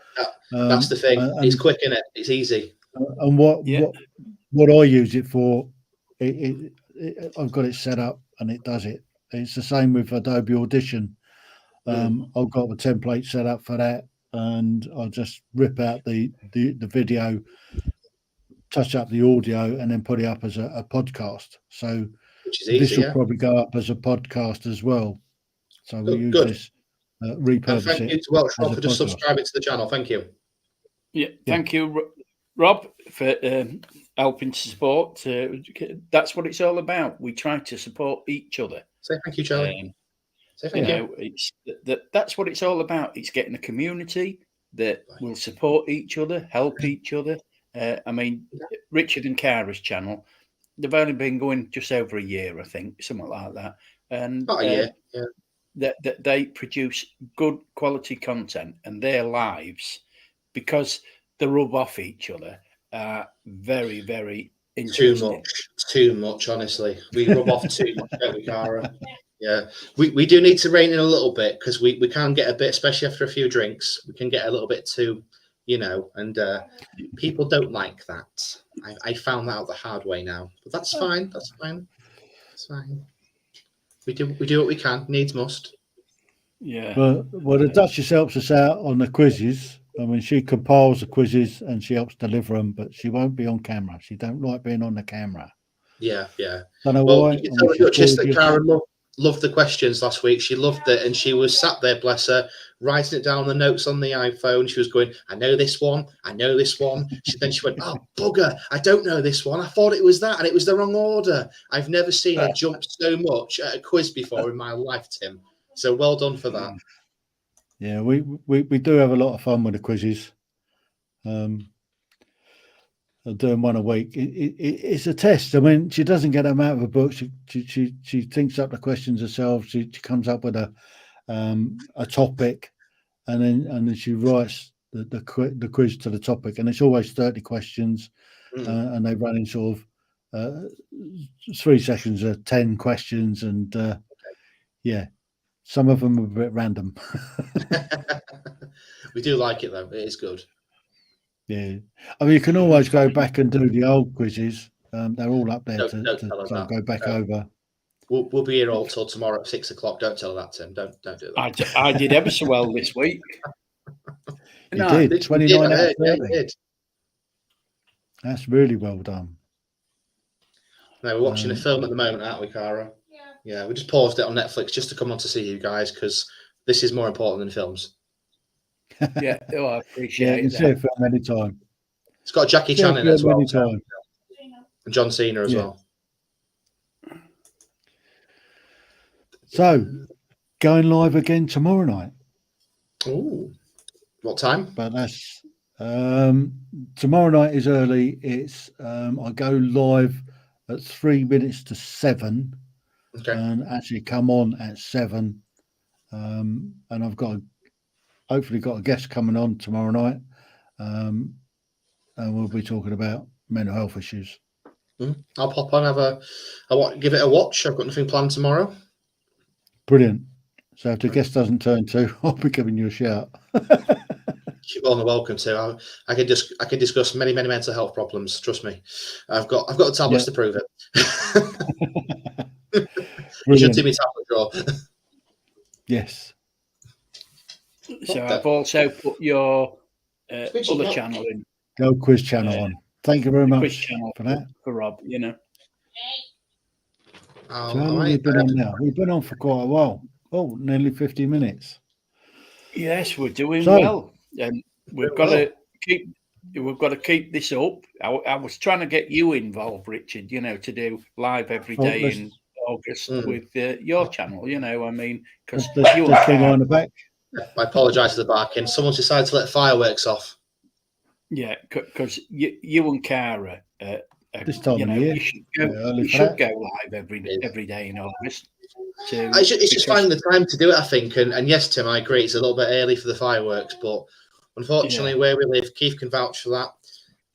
that's the thing. It's quick, isn't it? It's easy. And what I use it for, I've got it set up and it does it. It's the same with Adobe Audition. I've got the template set up for that, and I'll just rip out the video, touch up the audio, and then put it up as a podcast. So this will probably go up as a podcast as well. So we use this, repurpose it. Thank you to Welsh Rob for just subscribing to the channel. Thank you. Yeah, thank you, Rob, for helping to support. That's what it's all about. We try to support each other. Say thank you, Charlie. Say thank you. It's that's what it's all about. It's getting a community that will support each other, help each other. I mean, Richard and Kara's channel, they've only been going just over a year, I think, something like that. And about a year, yeah. That they produce good quality content, and their lives, because they rub off each other, are very, very interesting. Too much, honestly. We rub off too much, don't we, Cara? Yeah, we do need to rein in a little bit, because we can get a bit, especially after a few drinks, we can get a little bit too, and people don't like that. I found that out the hard way now, but that's fine. That's fine. It's fine. We do what we can. Needs must. Yeah. Well, the Duchess helps us out on the quizzes. I mean, she compiles the quizzes and she helps deliver them, but she won't be on camera. She don't like being on the camera. Yeah. Don't know why. You can tell the Duchess that loved the questions last week. She loved it, and she was sat there, bless her, writing it down on the notes on the iPhone. She was going, "I know this one. I know this one." Then she went, "Oh bugger! I don't know this one. I thought it was that, and it was the wrong order." I've never seen her jump so much at a quiz before in my life, Tim. So well done for that. Yeah, we do have a lot of fun with the quizzes. Doing one a week. It's a test. I mean, she doesn't get them out of a book. She thinks up the questions herself. She comes up with a topic, and then she writes the quiz to the topic, and it's always 30 questions, and they run in sort of 3 sessions of 10 questions, and yeah, some of them are a bit random. We do like it though. It is good. Yeah, I mean, you can always go back and do the old quizzes. They're all up there Don't to tell her sort of that. go back over. We'll be here all till tomorrow at 6 o'clock. Don't tell her that, Tim. Don't do that. I did ever so well this week. You did 29 out of 30. Yeah, you did. That's really well done. No, we're watching a film at the moment, aren't we, Cara? Yeah, we just paused it on Netflix just to come on to see you guys because this is more important than films. Yeah, I appreciate you can see a film anytime. It's got Jackie Chan in it as well. Anytime. And John Cena as well. So, going live again tomorrow night. Ooh. What time? But that's tomorrow night is early. It's I go live at 3 minutes to 7. Okay. And actually come on at 7. And I've hopefully got a guest coming on tomorrow night. And we'll be talking about mental health issues. I'll pop on, give it a watch. I've got nothing planned tomorrow. Brilliant. So if the guest doesn't turn to, I'll be giving you a shout. You're more than welcome to. I can discuss many mental health problems. Trust me, I've got the tablets to prove it. You should see me tablet drawer. Yes. So I've also put your other channel in. Go quiz channel on. Thank you very much for that. For Rob, you know. So how long have we been on now? We've been on for quite a while. Oh, nearly 50 minutes. Yes, we're doing well, and we've got to keep this up. I was trying to get you involved, Richard. You know, to do live every day in August with your channel. You know, I mean, because you on the back. I apologise for the barking. Someone's decided to let fireworks off. Yeah, because you and Cara, this time of year, you should go live every day in August. It's just finding the time to do it, I think. And yes, Tim, I agree. It's a little bit early for the fireworks, but unfortunately, where we live, Keith can vouch for that.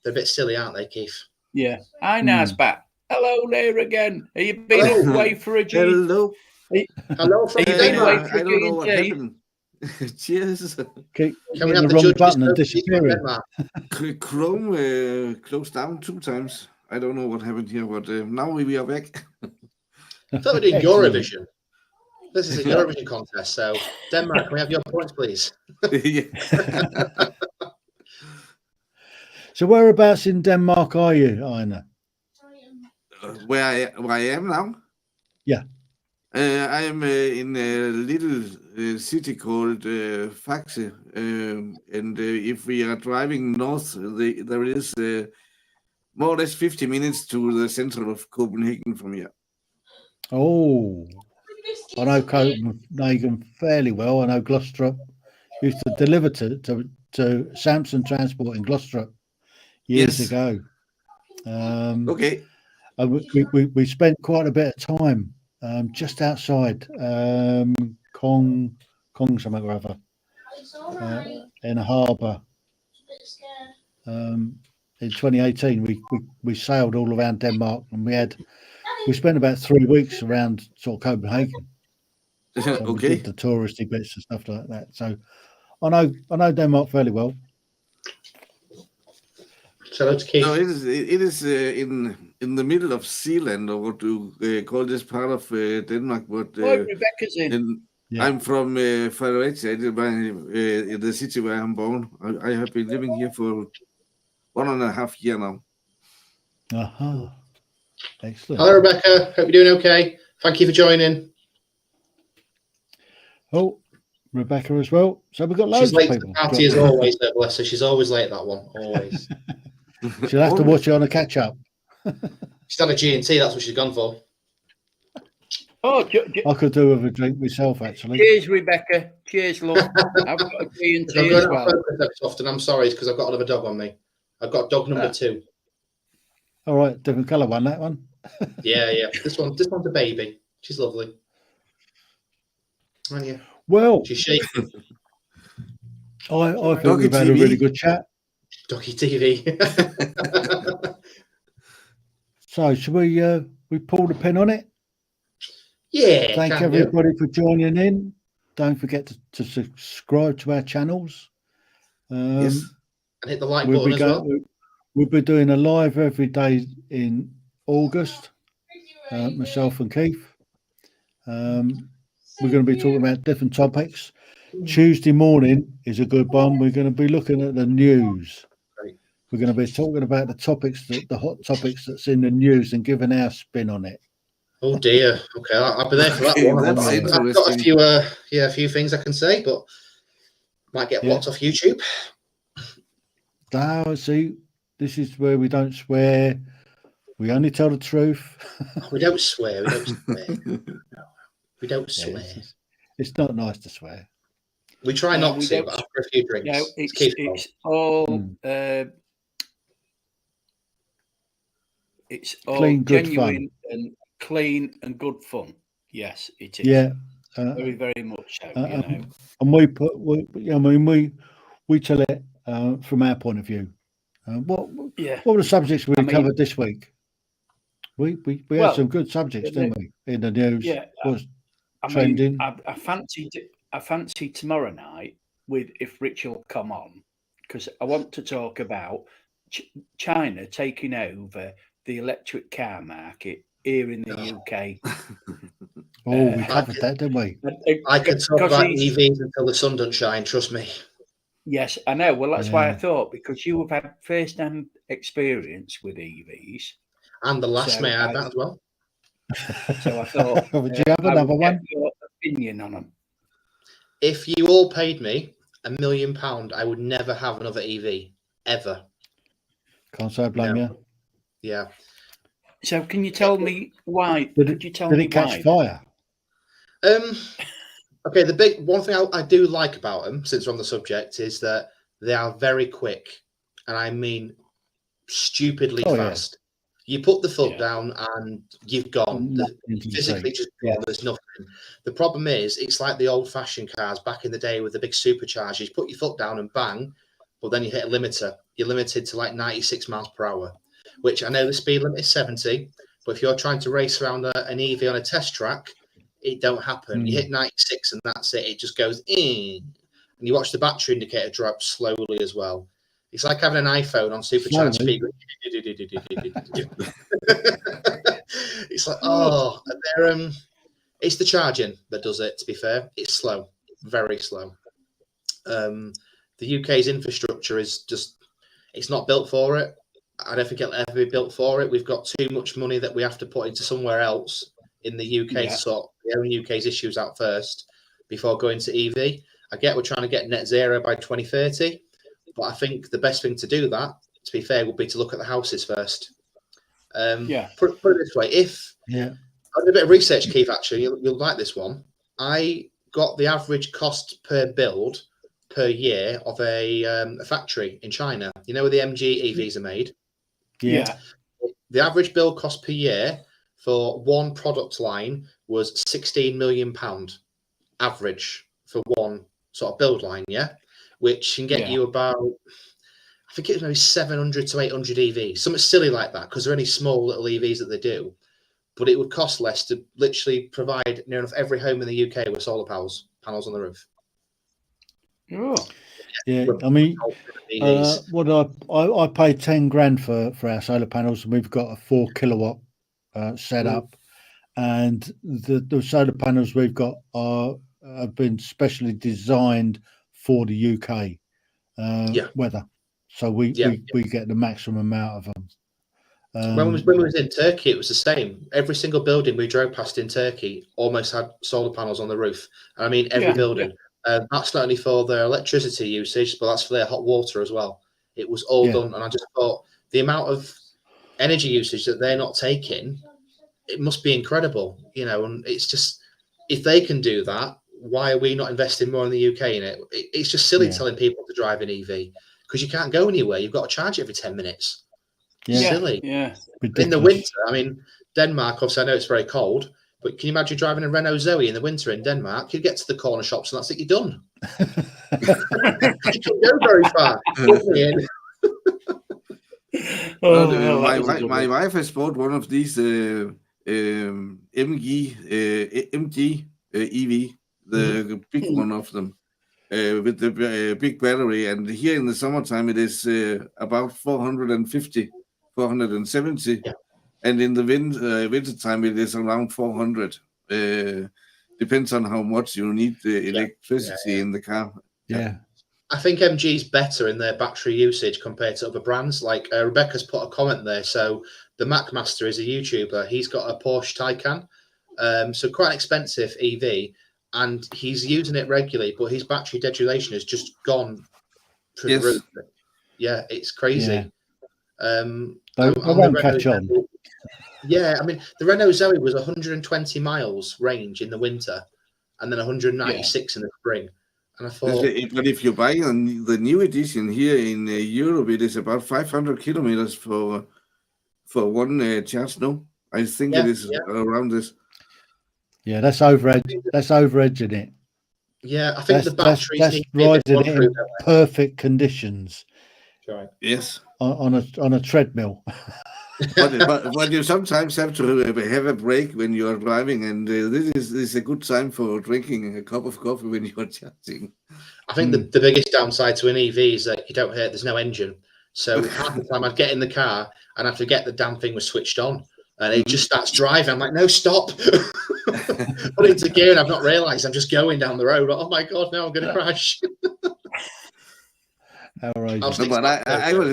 They're a bit silly, aren't they, Keith? Yeah. Ejnar's back. Hello there again. Have you been away for a G? Hello. Hello from Denmark. I don't know what happened. Cheers. Can we the have the wrong judges button and disappear? Chrome closed down 2 times. I don't know what happened here, but now we are back. I thought we were doing Eurovision. This is a Eurovision contest, so Denmark, can we have your points, please? So whereabouts in Denmark are you, Ejnar? Where I am now? Yeah. I am in a little city called Faxe, and if we are driving north, there is more or less 50 minutes to the center of Copenhagen from here. Oh, I know Copenhagen fairly well. I know Glostrup. Used to deliver to Samson Transport in Glostrup years ago. Okay. We spent quite a bit of time just outside Kong something or other in a harbour. In 2018, we sailed all around Denmark, and we spent about 3 weeks around sort of Copenhagen. So we did the touristy bits and stuff like that. So I know Denmark fairly well. So it is in the middle of Zealand, or what do you call this part of Denmark? But Rebecca's in. I'm from Fredericia, in the city where I'm born. I have been living here for 1.5 years now. Excellent. Hello, Rebecca. Hope you're doing okay. Thank you for joining. Oh, Rebecca as well. So we've got She's loads of late to the people. party as always, though, bless her. She's always late, that one. Always. She'll have to watch it on a catch up. She's had a G&T, that's what she's gone for. Oh, I could do with a drink myself, actually. cheers, Rebecca. Cheers, love. I've got a G&T I'm going as out well. focus every so often. I'm sorry, it's because I've got another dog on me. I've got dog number 2. All right, different colour one, that one. Yeah. This one's a baby. She's lovely. And yeah, Well, she's shaking. I think Doggy we've had a TV. really good chat. Doggy TV. So should we pull the pin on it? Yeah. Thank can do. everybody for joining in. Don't forget to subscribe to our channels. Yes. And hit the like We'll button be as well. we'll be doing a live every day in August. Myself and Keith. We're going to be talking about different topics. Tuesday morning is a good one. We're going to be looking at the news. Right. We're going to be talking about the hot topics that's in the news and giving our spin on it. Oh dear. Okay, I'll be there for that Okay, one. that's I've got a interesting. few, a few things I can say, but might get blocked off YouTube. Now, see, this is where we don't swear. We only tell the truth. We don't swear. We don't swear. No, we don't Yeah, swear. it's not nice to swear. We try No, not we to, don't but after a few drinks, No, Keith's it's all Mm. it's all Clean, good genuine and clean and good fun. Yes, it is. Yeah. Very, very much so. You know. And we tell it from our point of view. What were the subjects we covered this week? We had some good subjects, didn't we? In the news. Yeah, Was I trending. mean, I fancy tomorrow night if Rich will come on, because I want to talk about China taking over the electric car market here in the UK. We covered that, didn't we? I could talk about EVs until the sun don't shine. Trust me. Yes, I know. Well, that's why I thought, because you have had first-hand experience with EVs, and the last so may add that as well. So I thought, would you have another one? Your opinion on them. If you all paid me £1 million, I would never have another EV ever. Can't say I blame you. Yeah. So can you tell me why? Did it catch fire? Okay, the big one thing I do like about them, since we're on the subject, is that they are very quick, and I mean stupidly fast. You put the foot down and you've gone. Physically just gone. There's nothing. The problem is, it's like the old-fashioned cars back in the day with the big superchargers. You put your foot down and bang, but then you hit a limiter. You're limited to like 96 miles per hour, which I know the speed limit is 70, but if you're trying to race around an EV on a test track, it don't happen. You hit 96 and that's it. It just goes in. And you watch the battery indicator drop slowly as well. It's like having an iPhone on supercharged speed. It's like, it's the charging that does it, to be fair. It's slow, very slow. The UK's infrastructure is just, it's not built for it. I don't think it'll ever be built for it. We've got too much money that we have to put into somewhere else in the UK to sort the own UK's issues out first before going to EV. I get we're trying to get net zero by 2030, but I think the best thing to do that, to be fair, would be to look at the houses first. Put it this way, I did a bit of research, Keith, actually, you'll like this one. I got the average cost per build per year of a factory in China. You know where the MG EVs are made? Yeah. The average build cost per year for one product line was £16 million average for one sort of build line, which can get you about, I think it was maybe 700 to 800 EVs, something silly like that, because they're only small little EVs that they do. But it would cost less to literally provide near enough every home in the UK with solar panels on the roof. Oh. Yeah, I mean, I paid 10 grand for our solar panels, and we've got a 4 kilowatt setup, and the solar panels we've got have been specially designed for the UK weather, so we get the maximum amount of When we was in Turkey, it was the same. Every single building we drove past in Turkey almost had solar panels on the roof. I mean, every building. That's not only for their electricity usage, but that's for their hot water as well. It was all done, and I just thought the amount of energy usage that they're not taking, it must be incredible, you know. And it's just, if they can do that, why are we not investing more in the UK in it? It's just silly telling people to drive an EV because you can't go anywhere. You've got to charge every 10 minutes. Silly. Yeah. Ridiculous. In the winter, I mean, Denmark, obviously, I know it's very cold, but can you imagine driving a Renault Zoe in the winter in Denmark? You get to the corner shops and that's it, you're done. You can't go very far. My wife has bought one of these MG EV, the big one of them, with the big battery. And here in the summertime, it is about 450, 470. And in the winter time, it is around 400. Depends on how much you need the electricity in the car. I think MG's better in their battery usage compared to other brands. Like Rebecca's put a comment there. So the Macmaster is a YouTuber. He's got a Porsche Taycan, so quite an expensive EV, and he's using it regularly. But his battery degradation has just gone through the roof. Yeah, it's crazy. I won't catch on. Yeah, I mean, the Renault Zoe was 120 miles range in the winter, and then 196 in the spring. And I thought, but if you buy the new edition here in Europe, it is about 500 kilometers for one charge. No, I think it is around this. Yeah, that's over-edging it. Yeah, I think the batteries that's riding it in perfect conditions. Right. Yes. On a treadmill. but you sometimes have to have a break when you are driving, and this is a good time for drinking a cup of coffee when you are chatting. I think the biggest downside to an EV is that you don't hear there's no engine. So half the time I'd get in the car and I'd forget the damn thing was switched on, and it just starts driving. I'm like, no, stop! Put it into gear, and I've not realised I'm just going down the road. Oh my god, now I'm going to crash. Outrageous. No, but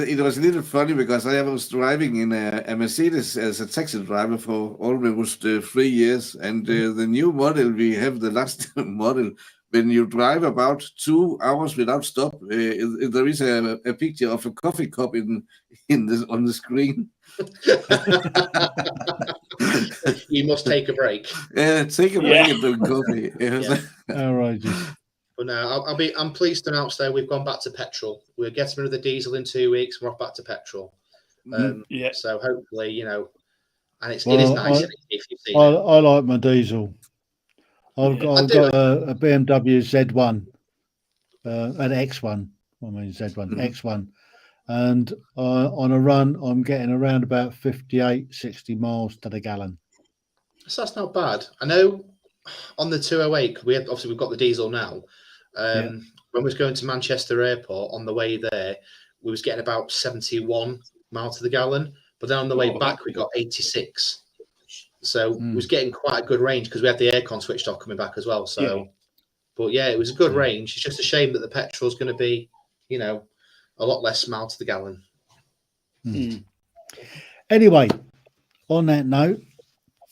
it was a little funny because I was driving in a Mercedes as a taxi driver for almost 3 years, and the new model we have, the last model, when you drive about 2 hours without stop, there is a picture of a coffee cup on the screen. You must take a break. Take a break and drink coffee. Outrageous. But no, I'm pleased to announce though we've gone back to petrol. We're getting rid of the diesel in 2 weeks. We're off back to petrol. So hopefully, you know, and it is nice. I like my diesel. I've got a BMW Z1, an X1. I mean Z1, X1, and on a run, I'm getting around about 58, 60 miles to the gallon. So that's not bad. I know on the 208, we've got the diesel now. When we was going to Manchester Airport on the way there, we was getting about 71 miles to the gallon, but then on the way back we got 86. So we was getting quite a good range because we had the aircon switched off coming back as well. So, but yeah, it was a good range. It's just a shame that the petrol is going to be, you know, a lot less mile to the gallon. Anyway, on that note,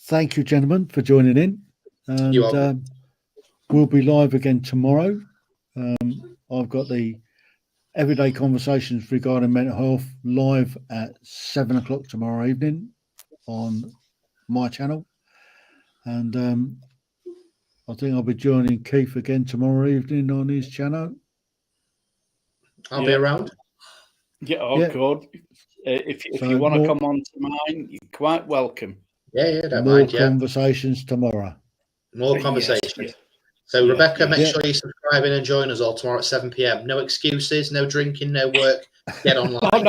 thank you, gentlemen, for joining in. And we'll be live again tomorrow. I've got the Everyday Conversations regarding mental health live at 7 o'clock tomorrow evening on my channel. And I think I'll be joining Keith again tomorrow evening on his channel. I'll be around. Good. If you want to come on to mine, you're quite welcome. Don't more mind. Conversations tomorrow. More conversations. Yes. So Rebecca, make sure you subscribe and join us all tomorrow at 7 p.m. No excuses, no drinking, no work. Get online.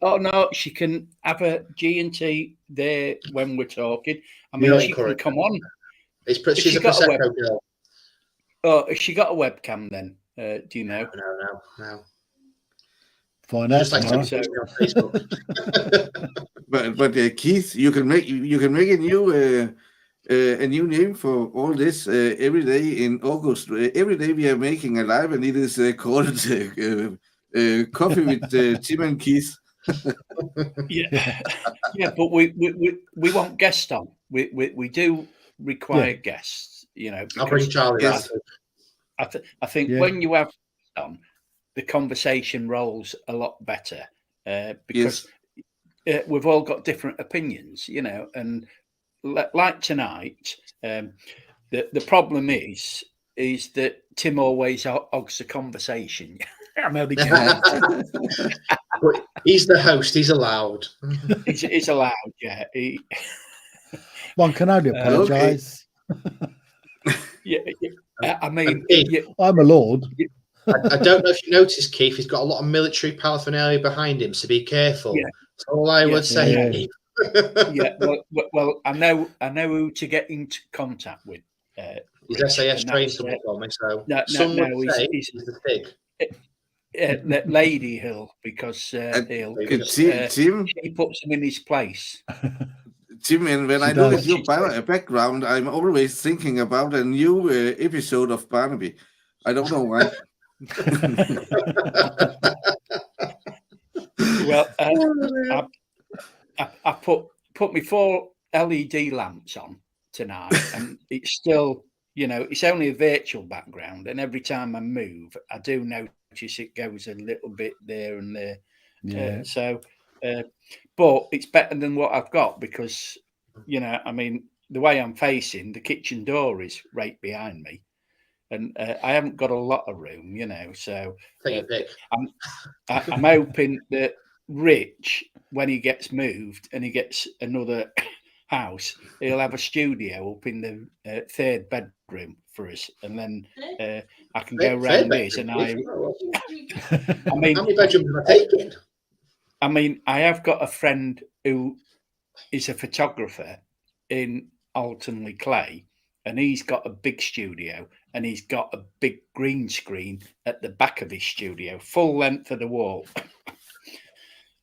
No, she can have a G&T there when we're talking. I mean, she can come on. She's a Prosecco girl. Oh, has she got a webcam then? Do you know? No. Find out. Like on Facebook. but Keith, you can make a new name for all this every day in August. Every day we are making a live, and it is called Coffee with Tim and Keith. Yeah, but we want guests on. We do require guests, you know. I'll bring Because Charlie. Yes. I think Yeah. when you have guests on, the conversation rolls a lot better because we've all got different opinions, you know. And like tonight, the problem is that Tim always hogs the conversation. I'm only joking. But he's the host. He's allowed. He's allowed, yeah. One can only apologise. Yeah, I mean, Keith, I'm a lord. I don't know if you noticed, Keith. He's got a lot of military paraphernalia behind him, so be careful. Yeah. That's all I would say. Yeah. Keith. yeah. Well, I know who to get into contact with. He's Rich, SAS and trained that's, someone for me, so no, some no, would say he's- he's the pig. Lady Hill, because he'll Tim, he puts him in his place. Tim, and when She I look does. at your background, I'm always thinking about a new episode of Barnaby. I don't know why. Well, I put my 4 LED lamps on tonight, and it's still, you know, it's only a virtual background, and every time I move, I do notice it goes a little bit there and there. Yeah. But it's better than what I've got because, you know, I mean, the way I'm facing, the kitchen door is right behind me, and I haven't got a lot of room, you know. So Take your pick. I'm hoping that Rich, when he gets moved and he gets another house, he'll have a studio up in the 3rd bedroom for us, and then I can go round this. And I mean, how many bedrooms am I taking? I mean, I have got a friend who is a photographer in Alton Clay, and he's got a big studio, and he's got a big green screen at the back of his studio, full length of the wall.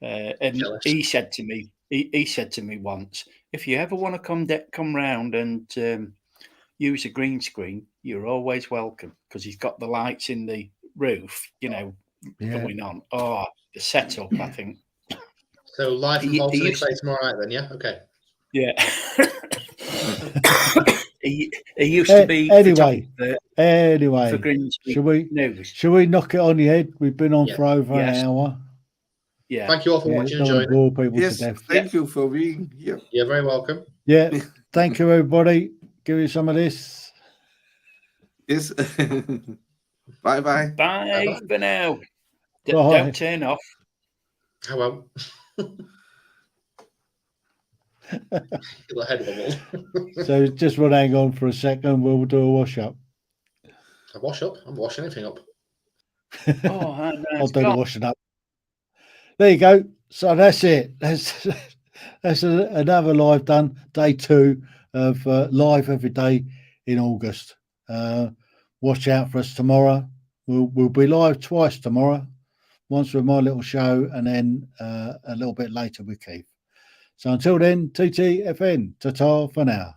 And Jealous. he said to me once, if you ever want to come round and use a green screen, you're always welcome, because he's got the lights in the roof, you know, going on. Oh, the setup, I think. So live from He Alton used- Clay tomorrow night, then, yeah? Okay. Yeah. he used to be Anyway, photographer for Green Street should we News. knock it on the head? We've been on Yeah. for over Yes. an hour. Yeah. Thank you all for watching and Don't joining. bore people Yes, to death. thank you for being here. You're very welcome. Yeah, thank you, everybody. Give you some of this. Yes. Bye-bye. Bye for now. Bye. Don't turn off. I won't. Your head wobble. So just want to hang on for a second. We'll do a wash up. I wash up. I'm washing anything up. Oh, no, I'll it's do the gone. washing up. There you go. So that's it. That's another live done. Day 2 of live every day in August. Watch out for us tomorrow. We'll be live twice tomorrow. Once with my little show, and then a little bit later with Keith. So until then, TTFN. Ta-ta for now.